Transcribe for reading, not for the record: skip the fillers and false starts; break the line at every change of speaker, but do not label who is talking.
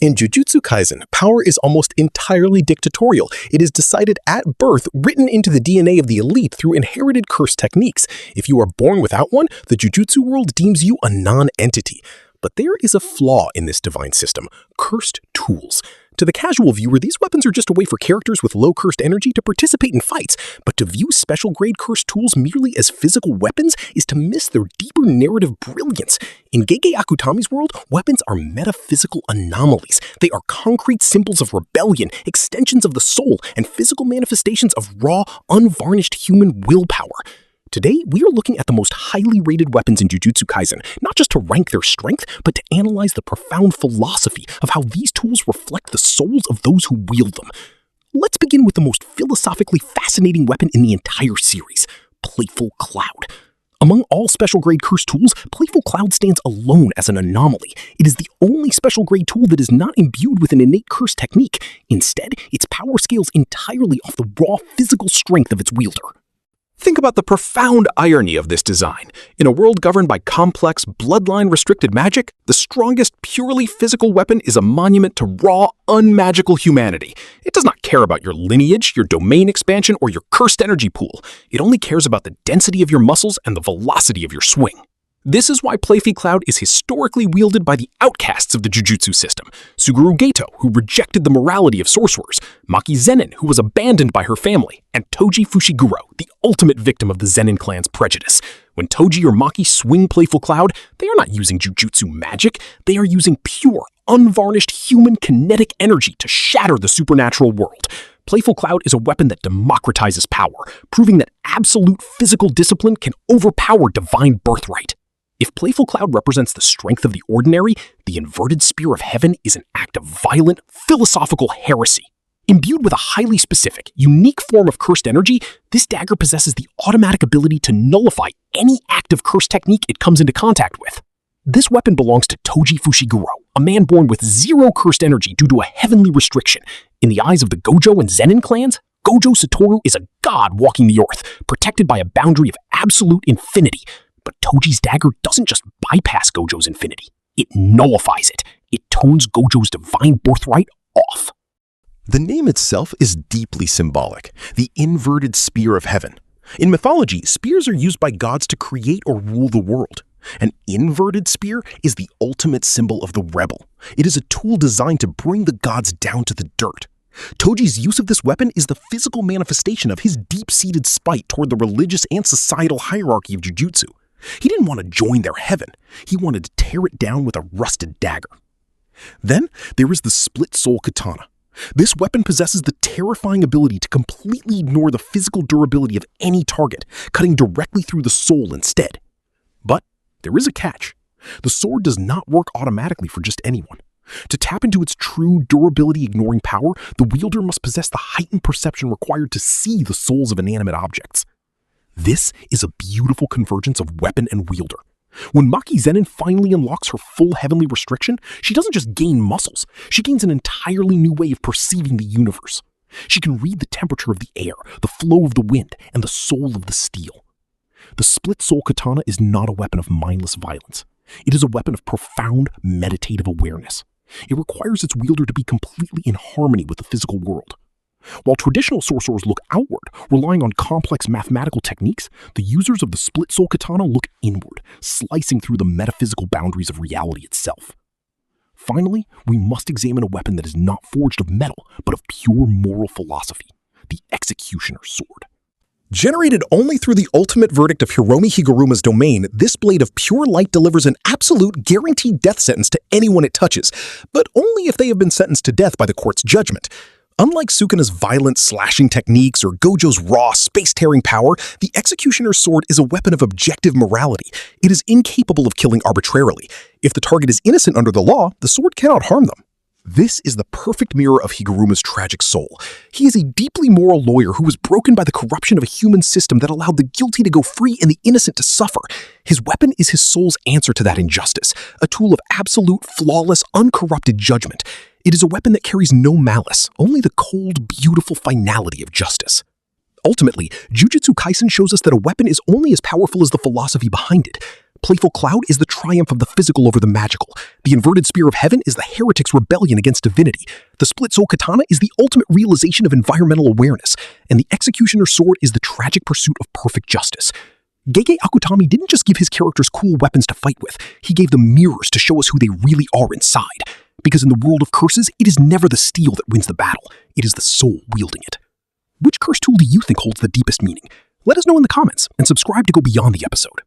In Jujutsu Kaisen, power is almost entirely dictatorial. It is decided at birth, written into the DNA of the elite through inherited curse techniques. If you are born without one, the Jujutsu world deems you a non-entity. But there is a flaw in this divine system: cursed tools. To the casual viewer, these weapons are just a way for characters with low cursed energy to participate in fights, but to view special grade cursed tools merely as physical weapons is to miss their deeper narrative brilliance. In Gege Akutami's world, weapons are metaphysical anomalies. They are concrete symbols of rebellion, extensions of the soul, and physical manifestations of raw, unvarnished human willpower. Today, we are looking at the most highly rated weapons in Jujutsu Kaisen, not just to rank their strength, but to analyze the profound philosophy of how these tools reflect the souls of those who wield them. Let's begin with the most philosophically fascinating weapon in the entire series: Playful Cloud. Among all special grade curse tools, Playful Cloud stands alone as an anomaly. It is the only special grade tool that is not imbued with an innate curse technique. Instead, its power scales entirely off the raw physical strength of its wielder.
Think about the profound irony of this design. In a world governed by complex, bloodline-restricted magic, the strongest, purely physical weapon is a monument to raw, unmagical humanity. It does not care about your lineage, your domain expansion, or your cursed energy pool. It only cares about the density of your muscles and the velocity of your swing. This is why Playful Cloud is historically wielded by the outcasts of the Jujutsu system: Suguru Geto, who rejected the morality of sorcerers; Maki Zenin, who was abandoned by her family; and Toji Fushiguro, the ultimate victim of the Zenin clan's prejudice. When Toji or Maki swing Playful Cloud, they are not using Jujutsu magic. They are using pure, unvarnished human kinetic energy to shatter the supernatural world. Playful Cloud is a weapon that democratizes power, proving that absolute physical discipline can overpower divine birthright. If Playful Cloud represents the strength of the ordinary, the inverted spear of heaven is an act of violent, philosophical heresy. Imbued with a highly specific, unique form of cursed energy, this dagger possesses the automatic ability to nullify any active curse technique it comes into contact with. This weapon belongs to Toji Fushiguro, a man born with zero cursed energy due to a heavenly restriction. In the eyes of the Gojo and Zenin clans, Gojo Satoru is a god walking the earth, protected by a boundary of absolute infinity. But Toji's dagger doesn't just bypass Gojo's infinity. It nullifies it. It tones Gojo's divine birthright off.
The name itself is deeply symbolic: the inverted spear of heaven. In mythology, spears are used by gods to create or rule the world. An inverted spear is the ultimate symbol of the rebel. It is a tool designed to bring the gods down to the dirt. Toji's use of this weapon is the physical manifestation of his deep-seated spite toward the religious and societal hierarchy of Jujutsu. He didn't want to join their heaven. He wanted to tear it down with a rusted dagger. Then there is the Split Soul Katana. This weapon possesses the terrifying ability to completely ignore the physical durability of any target, cutting directly through the soul instead. But there is a catch. The sword does not work automatically for just anyone. To tap into its true durability-ignoring power, the wielder must possess the heightened perception required to see the souls of inanimate objects. This is a beautiful convergence of weapon and wielder. When Maki Zenin finally unlocks her full heavenly restriction, she doesn't just gain muscles, she gains an entirely new way of perceiving the universe. She can read the temperature of the air, the flow of the wind, and the soul of the steel. The Split Soul Katana is not a weapon of mindless violence. It is a weapon of profound meditative awareness. It requires its wielder to be completely in harmony with the physical world. While traditional sorcerers look outward, relying on complex mathematical techniques, the users of the Split Soul Katana look inward, slicing through the metaphysical boundaries of reality itself. Finally, we must examine a weapon that is not forged of metal, but of pure moral philosophy: the Executioner's Sword. Generated only through the ultimate verdict of Hiromi Higuruma's domain, this blade of pure light delivers an absolute guaranteed death sentence to anyone it touches, but only if they have been sentenced to death by the court's judgment. Unlike Sukuna's violent slashing techniques or Gojo's raw, space-tearing power, the Executioner's Sword is a weapon of objective morality. It is incapable of killing arbitrarily. If the target is innocent under the law, the sword cannot harm them. This is the perfect mirror of Higuruma's tragic soul. He is a deeply moral lawyer who was broken by the corruption of a human system that allowed the guilty to go free and the innocent to suffer. His weapon is his soul's answer to that injustice, a tool of absolute, flawless, uncorrupted judgment. It is a weapon that carries no malice, only the cold, beautiful finality of justice. Ultimately, Jujutsu Kaisen shows us that a weapon is only as powerful as the philosophy behind it.
Playful Cloud is the triumph of the physical over the magical. The inverted spear of heaven is the heretic's rebellion against divinity. The Split Soul Katana is the ultimate realization of environmental awareness. And the Executioner's sword is the tragic pursuit of perfect justice. Gege Akutami didn't just give his characters cool weapons to fight with, he gave them mirrors to show us who they really are inside. Because in the world of curses, it is never the steel that wins the battle, it is the soul wielding it. Which curse tool do you think holds the deepest meaning? Let us know in the comments, and subscribe to go beyond the episode.